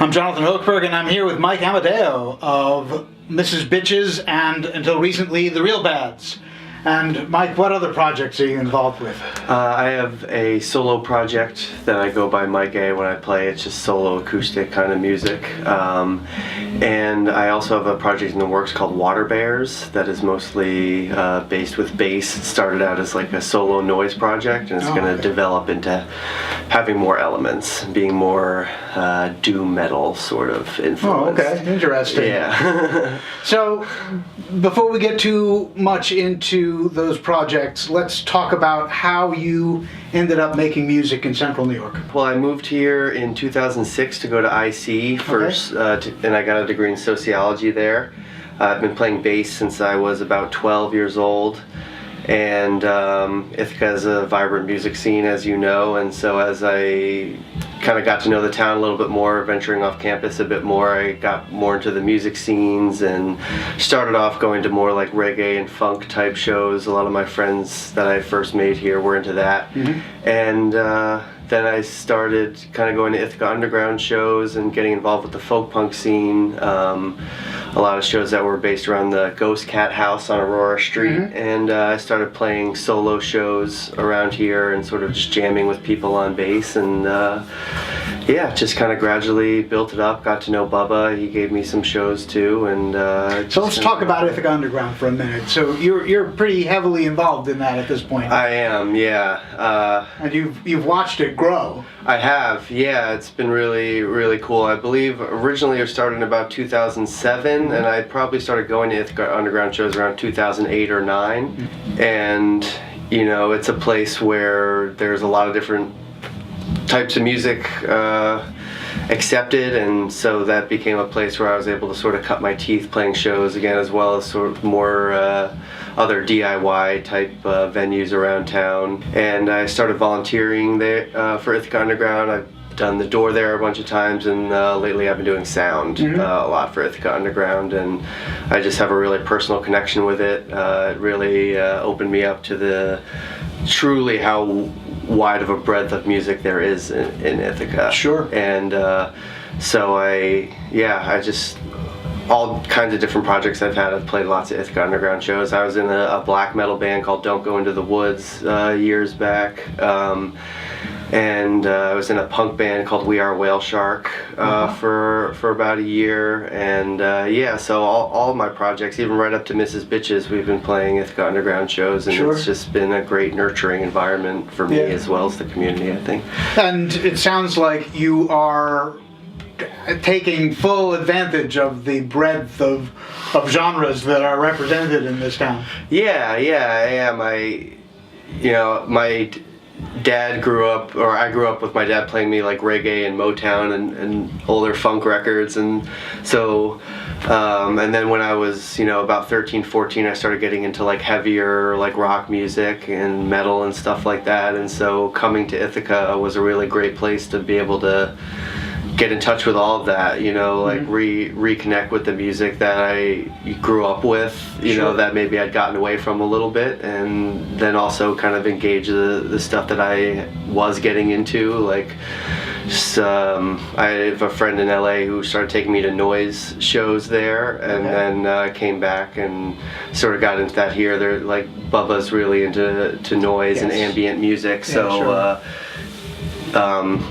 I'm Jonathan Hochberg, and I'm here with Mike Amadeo of Misses Bitches and, until recently, the Realbads. And Mike, what other projects are you involved with? I have a solo project that I go by Mike A when I play. It's just solo acoustic kind of music. And I also have a project in the works called Water Bears that is mostly based with bass. It started out as like a solo noise project, and it's going to develop into having more elements, being more doom metal sort of influence. Oh, okay. Interesting. Yeah. So, before we get too much into those projects, let's talk about how you ended up making music in Central New York. Well, I moved here in 2006 to go to IC first, and I got a degree in sociology there. I've been playing bass since I was about 12 years old, and Ithaca is a vibrant music scene, as you know, and so as I kind of got to know the town a little bit more, venturing off campus a bit more, I got more into the music scenes and started off going to more like reggae and funk type shows. A lot of my friends that I first made here were into that. And then I started kind of going to Ithaca Underground shows and getting involved with the folk punk scene. A lot of shows that were based around the Ghost Cat House on Aurora Street. And I started playing solo shows around here and sort of just jamming with people on bass, and yeah, just kind of gradually built it up. Got to know Bubba. He gave me some shows too, and so let's talk about Ithaca Underground for a minute. So you're pretty heavily involved in that at this point. I am, yeah. And you've watched it grow. I have, yeah. It's been really cool. I believe originally it started in about 2007, and I probably started going to Ithaca Underground shows around 2008 or 9. And you know, it's a place where there's a lot of different types of music accepted, and so that became a place where I was able to sort of cut my teeth playing shows again, as well as sort of more other DIY type venues around town. And I started volunteering there for Ithaca Underground. I've done the door there a bunch of times, and lately I've been doing sound a lot for Ithaca Underground, and I just have a really personal connection with it. It really opened me up to the truly how wide of a breadth of music there is in Ithaca. Sure. And so I just, all kinds of different projects I've had. I've played lots of Ithaca Underground shows. I was in a black metal band called Don't Go Into the Woods years back. And I was in a punk band called We Are Whale Shark for about a year, and yeah, so all of my projects, even right up to Misses Bitches, we've been playing Ithaca Underground shows, and it's just been a great nurturing environment for me as well as the community, I think. And it sounds like you are taking full advantage of the breadth of genres that are represented in this town. Yeah, I am. My dad I grew up with my dad playing me like reggae and Motown and older funk records, and so and then when I was about 13, 14, I started getting into like heavier like rock music and metal and stuff like that, and so coming to Ithaca was a really great place to be able to get in touch with all of that, like reconnect with the music that I grew up with, that maybe I'd gotten away from a little bit, and then also kind of engage the stuff that I was getting into. Like, I have a friend in LA who started taking me to noise shows there, and then came back and sort of got into that here. They're like, Bubba's really into noise and ambient music, so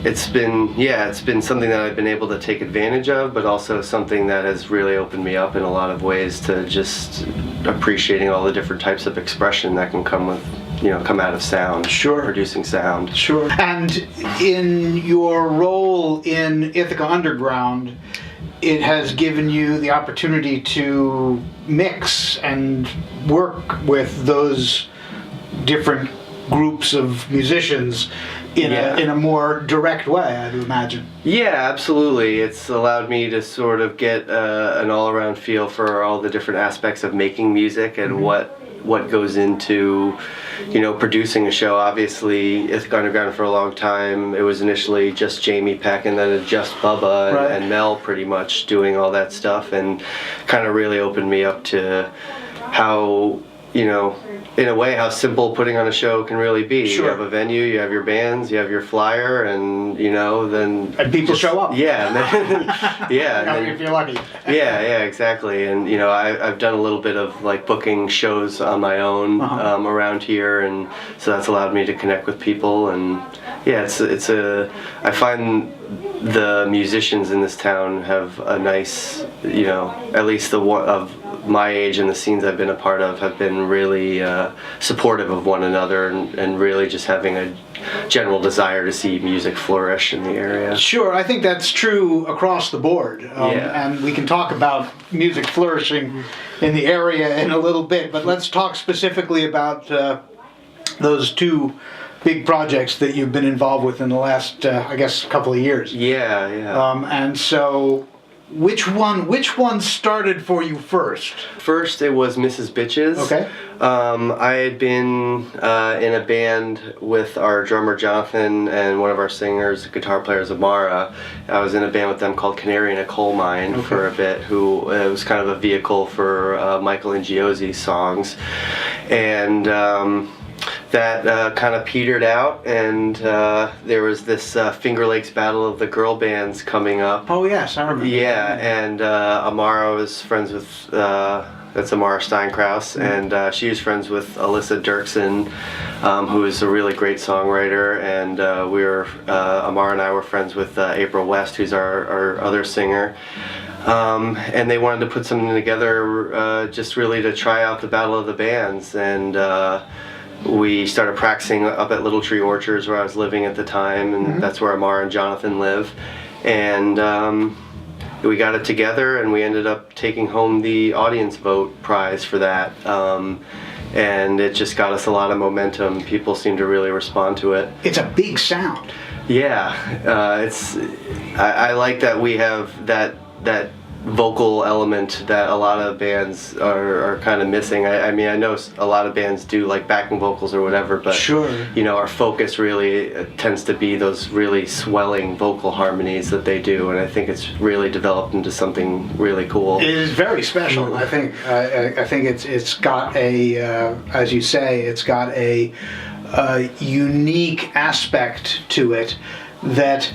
it's been something that I've been able to take advantage of, but also something that has really opened me up in a lot of ways to just appreciating all the different types of expression that can come out of sound, producing sound. Sure. And in your role in Ithaca Underground, it has given you the opportunity to mix and work with those different groups of musicians in a more direct way, I'd imagine. Yeah, absolutely. It's allowed me to sort of get an all-around feel for all the different aspects of making music and what goes into producing a show. Obviously, Ithaca Underground for a long time, it was initially just Jamie Peck, and then just Bubba and Mel pretty much doing all that stuff, and kind of really opened me up to how in a way, how simple putting on a show can really be. Sure. You have a venue, you have your bands, you have your flyer, and then And people show up. Yeah, and then, yeah, and then, if you're lucky. yeah, exactly. And I've done a little bit of like booking shows on my own around here, and so that's allowed me to connect with people. And yeah, I find the musicians in this town have a nice, at least the one of my age and the scenes I've been a part of have been really supportive of one another, and really just having a general desire to see music flourish in the area. Sure, I think that's true across the board. And we can talk about music flourishing in the area in a little bit, but let's talk specifically about those two big projects that you've been involved with in the last, I guess, couple of years. Yeah. And so, which one started for you first? First, it was Misses Bitches. Okay. I had been in a band with our drummer Jonathan and one of our singers, guitar players Amara. I was in a band with them called Canary in a Coal Mine for a bit. Who it was kind of a vehicle for Michael and Giozzi's songs, and that kind of petered out, and there was this Finger Lakes Battle of the Girl Bands coming up. Oh yes, I remember. Yeah, and Amara was friends with, that's Amara Steinkraus, and she was friends with Alyssa Dirksen, who is a really great songwriter, and Amara and I were friends with April West, who's our other singer. And they wanted to put something together just really to try out the Battle of the Bands, and we started practicing up at Little Tree Orchards where I was living at the time, and that's where Amara and Jonathan live. And we got it together, and we ended up taking home the audience vote prize for that. And it just got us a lot of momentum. People seem to really respond to it. It's a big sound. Yeah, I like that we have that vocal element that a lot of bands are kind of missing. I mean, I know a lot of bands do like backing vocals or whatever, but sure, our focus really tends to be those really swelling vocal harmonies that they do, and I think it's really developed into something really cool. It is very special. I think it's got a, as you say, it's got a unique aspect to it that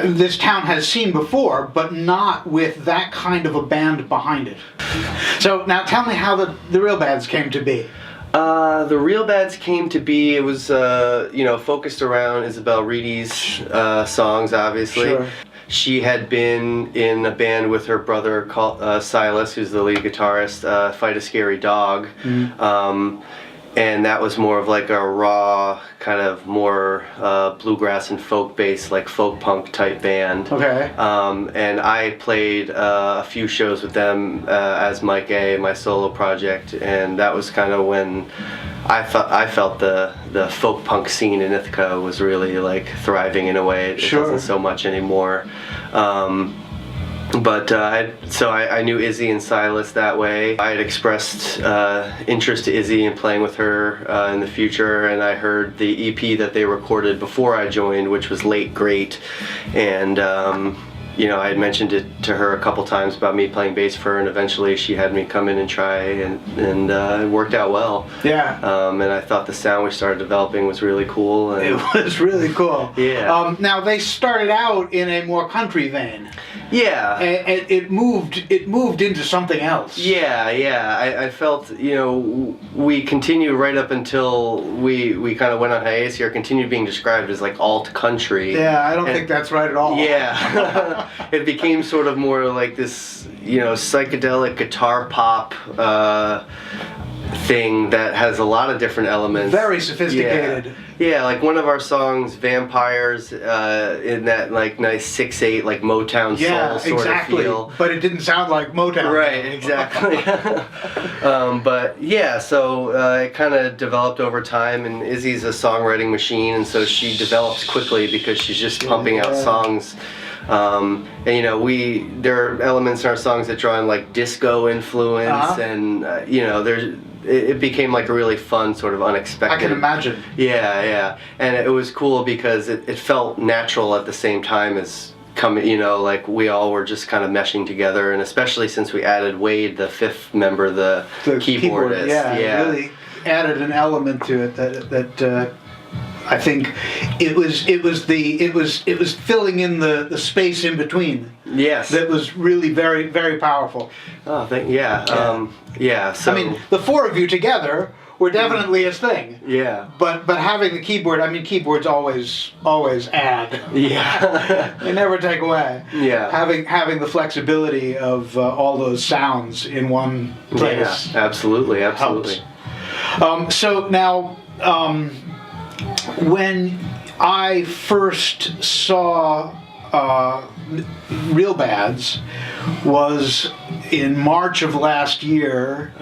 this town has seen before, but not with that kind of a band behind it. So now tell me how the Realbads came to be. The Realbads came to be, it was focused around Isabel Reedy's songs, obviously. Sure. She had been in a band with her brother called Silas, who's the lead guitarist, Fight a Scary Dog. And that was more of like a raw, kind of more bluegrass and folk based, like folk punk type band. Okay. And I played a few shows with them as Mike A, my solo project, and that was kind of when I felt the folk punk scene in Ithaca was really like thriving in a way. It doesn't so much anymore. But I knew Izzy and Silas that way. I had expressed interest to Izzy in playing with her in the future, and I heard the EP that they recorded before I joined, which was Late Great, and I had mentioned it to her a couple times about me playing bass for her, and eventually she had me come in and try, and it worked out well. Yeah. And I thought the sound we started developing was really cool. And it was really cool. Yeah. Now they started out in a more country vein. Yeah. And it moved into something else. Yeah. I felt, we continued right up until we kind of went on hiatus here, continued being described as like alt country. Yeah, I don't think that's right at all. Yeah. It became sort of more like this, psychedelic guitar pop thing that has a lot of different elements. Very sophisticated. Yeah, like one of our songs, Vampires, in that like nice 6/8 like Motown soul sort of feel. But it didn't sound like Motown. Right, exactly. But yeah, so it kind of developed over time, and Izzy's a songwriting machine, and so she develops quickly because she's just pumping out songs. And there are elements in our songs that draw in like disco influence, and it became like a really fun sort of unexpected. I can imagine. Yeah, and it was cool because it felt natural at the same time as coming. Like we all were just kind of meshing together, and especially since we added Wade, the fifth member, the keyboardist. Keyboard, yeah. added an element to it that I think it was filling in the space in between. Yes. That was really very, very powerful. Oh, yeah. So I mean, the four of you together were definitely his thing. yeah. But having the keyboard, I mean, keyboards always add. Yeah. They never take away. Yeah. Having the flexibility of all those sounds in one place. Yeah, absolutely. Helps. So now, when I first saw Realbads was in March of last year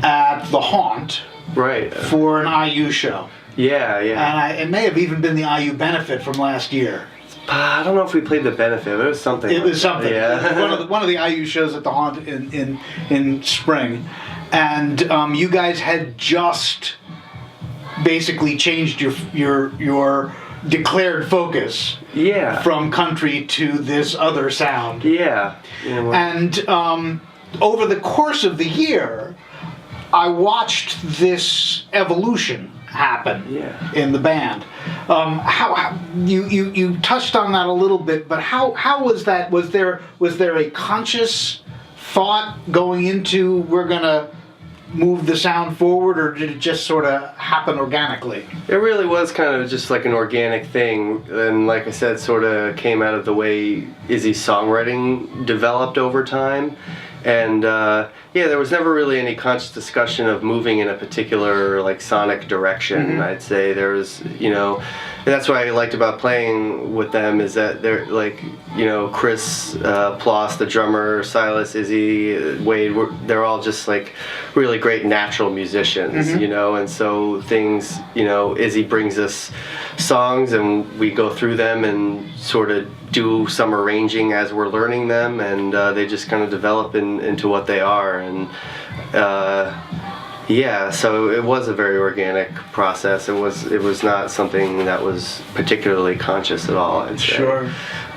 at the Haunt. Right. For an IU show. Yeah. And it may have even been the IU benefit from last year. I don't know if we played the benefit, but it was something. It was something. Yeah. It was one of the IU shows at the Haunt in spring, and you guys had just basically changed your declared focus. Yeah. From country to this other sound. Yeah. And over the course of the year, I watched this evolution happen in the band. How you touched on that a little bit, but how was that? Was there a conscious thought going into we're gonna move the sound forward, or did it just sort of happen organically? It really was kind of just like an organic thing, and like I said, sort of came out of the way Izzy's songwriting developed over time. And there was never really any conscious discussion of moving in a particular like sonic direction. I'd say there was, and that's what I liked about playing with them is that they're like, Chris Ploss, the drummer, Silas, Izzy, Wade, they're all just like really great natural musicians, and so things, Izzy brings us songs and we go through them and sort of do some arranging as we're learning them, and they just kind of develop into what they are. And so it was a very organic process. It was not something that was particularly conscious at all, I'd say. Sure.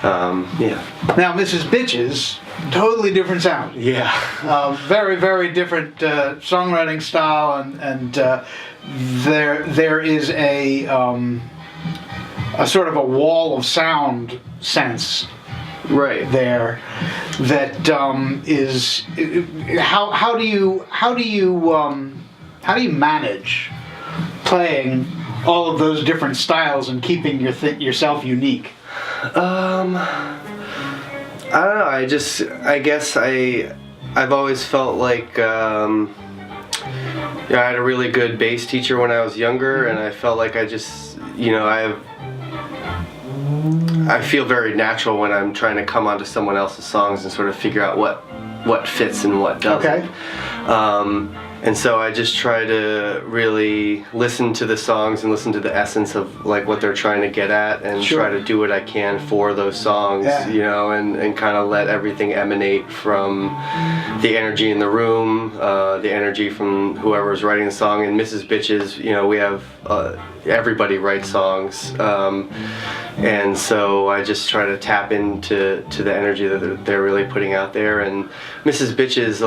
Now, Misses Bitches, totally different sound. Yeah. Very, very different songwriting style, and there is a sort of a wall of sound sense right there that is how do you manage playing all of those different styles and keeping yourself unique? I don't know. I guess I've always felt like I had a really good bass teacher when I was younger, and I felt like I just I feel very natural when I'm trying to come onto someone else's songs and sort of figure out what fits and what doesn't. Okay. And so I just try to really listen to the songs and listen to the essence of like what they're trying to get at, and try to do what I can for those songs, and kind of let everything emanate from the energy in the room, the energy from whoever's writing the song. And Misses Bitches, we have everybody writes songs, and so I just try to tap into the energy that they're really putting out there. And Misses Bitches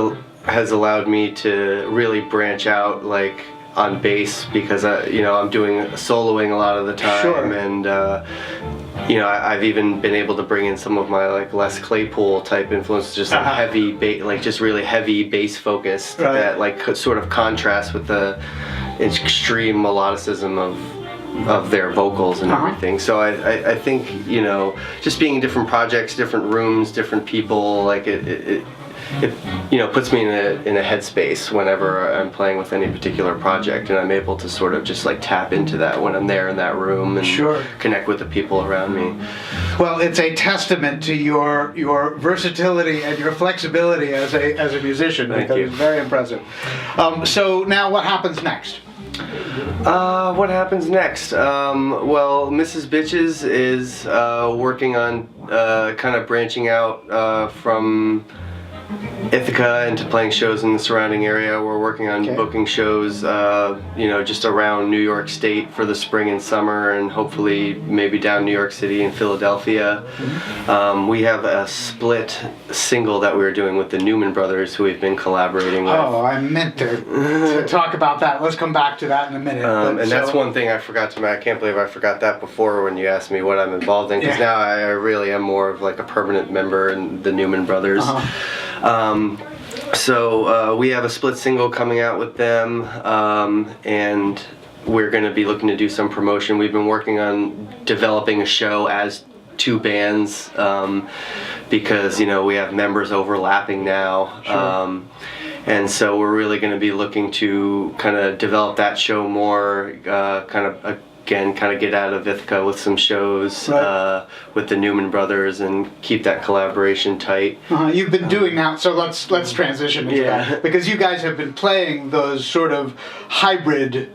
has allowed me to really branch out like on bass, because I'm doing soloing a lot of the time, and I've even been able to bring in some of my like Les Claypool type influences, just like heavy bass, like just really heavy bass focused, that like could sort of contrast with the extreme melodicism of their vocals and everything. So I think just being in different projects, different rooms, different people, like it puts me in a headspace whenever I'm playing with any particular project, and I'm able to sort of just like tap into that when I'm there in that room and connect with the people around me. Well, it's a testament to your versatility and your flexibility as a musician. Thank you. It's very impressive. So now what happens next? What happens next? Well, Misses Bitches is working on kind of branching out from Ithaca and to playing shows in the surrounding area. We're working on booking shows, just around New York State for the spring and summer, and hopefully maybe down New York City and Philadelphia. We have a split single that we're doing with the Newman brothers, who we've been collaborating with. Oh, I meant to talk about that. Let's come back to that in a minute. And that's one thing I forgot to mention. I can't believe I forgot that before when you asked me what I'm involved in, because now I really am more of like a permanent member in the Newman brothers. So we have a split single coming out with them, and we're going to be looking to do some promotion. We've been working on developing a show as two bands, because we have members overlapping now. Sure. And so we're really going to be looking to kind of develop that show more, kind of get out of Ithaca with some shows with the Newman brothers and keep that collaboration tight. You've been doing now, so let's transition into that, because you guys have been playing those sort of hybrid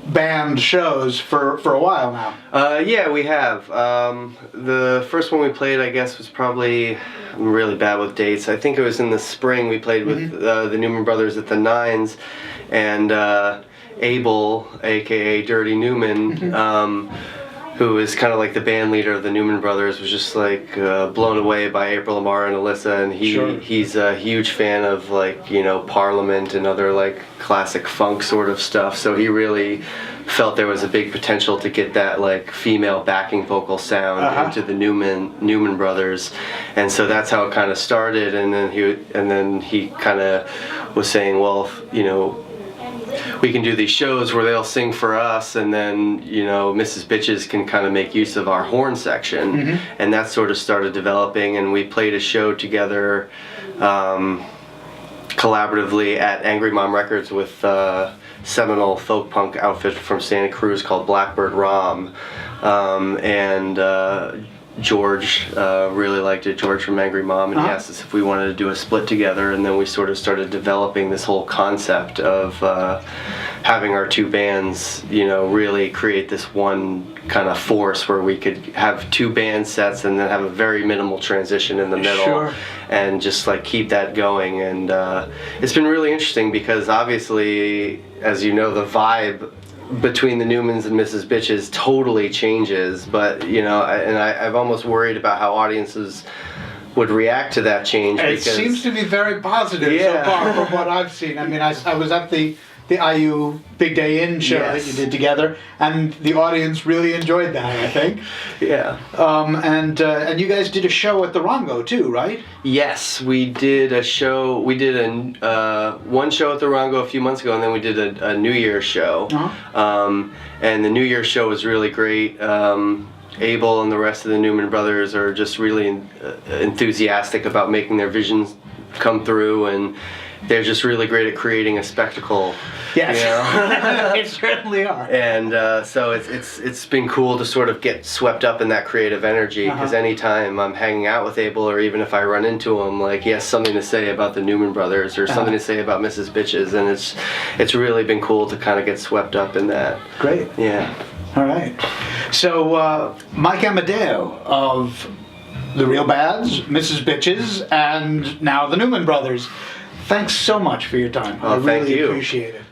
band shows for a while now. Yeah, we have. The first one we played, I guess, was probably, I'm really bad with dates. I think it was in the spring. We played with the Newman brothers at the Nines, and Abel, aka Dirty Newman, who is kind of like the band leader of the Newman brothers, was just like blown away by April Lamar and Alyssa, and he's a huge fan of Parliament and other like classic funk sort of stuff. So he really felt there was a big potential to get that like female backing vocal sound into the Newman brothers, and so that's how it kind of started. And then he kind of was saying, well, we can do these shows where they'll sing for us, and then Mrs. Bitches can kind of make use of our horn section, and that sort of started developing. And we played a show together collaboratively at Angry Mom Records with seminal folk punk outfit from Santa Cruz called Blackbird Rom, and George really liked it, George from Angry Mom, and he asked us if we wanted to do a split together, and then we sort of started developing this whole concept of having our two bands, really create this one kind of force where we could have two band sets and then have a very minimal transition in the middle, and just like keep that going. And it's been really interesting because obviously, as you know, the vibe between the Newmans and Mrs. Bitches totally changes, but I've almost worried about how audiences would react to that change. It seems to be very positive so far from what I've seen. I mean, I was at the IU Big Day In show that you did together, and the audience really enjoyed that, I think. And you guys did a show at the Rongo too, right? Yes, we did a show. We did one show at the Rongo a few months ago, and then we did a New Year's show. And the New Year's show was really great. Abel and the rest of the Newman brothers are just really enthusiastic about making their visions come through, and they're just really great at creating a spectacle. Yes, they certainly are. And so it's been cool to sort of get swept up in that creative energy, because anytime I'm hanging out with Abel, or even if I run into him, like he has something to say about the Newman brothers or something to say about Mrs. Bitches, and it's really been cool to kind of get swept up in that. Great. Yeah. All right. So Mike Amadeo of the Realbads, Mrs. Bitches, and now the Newman brothers. Thanks so much for your time. I really appreciate it.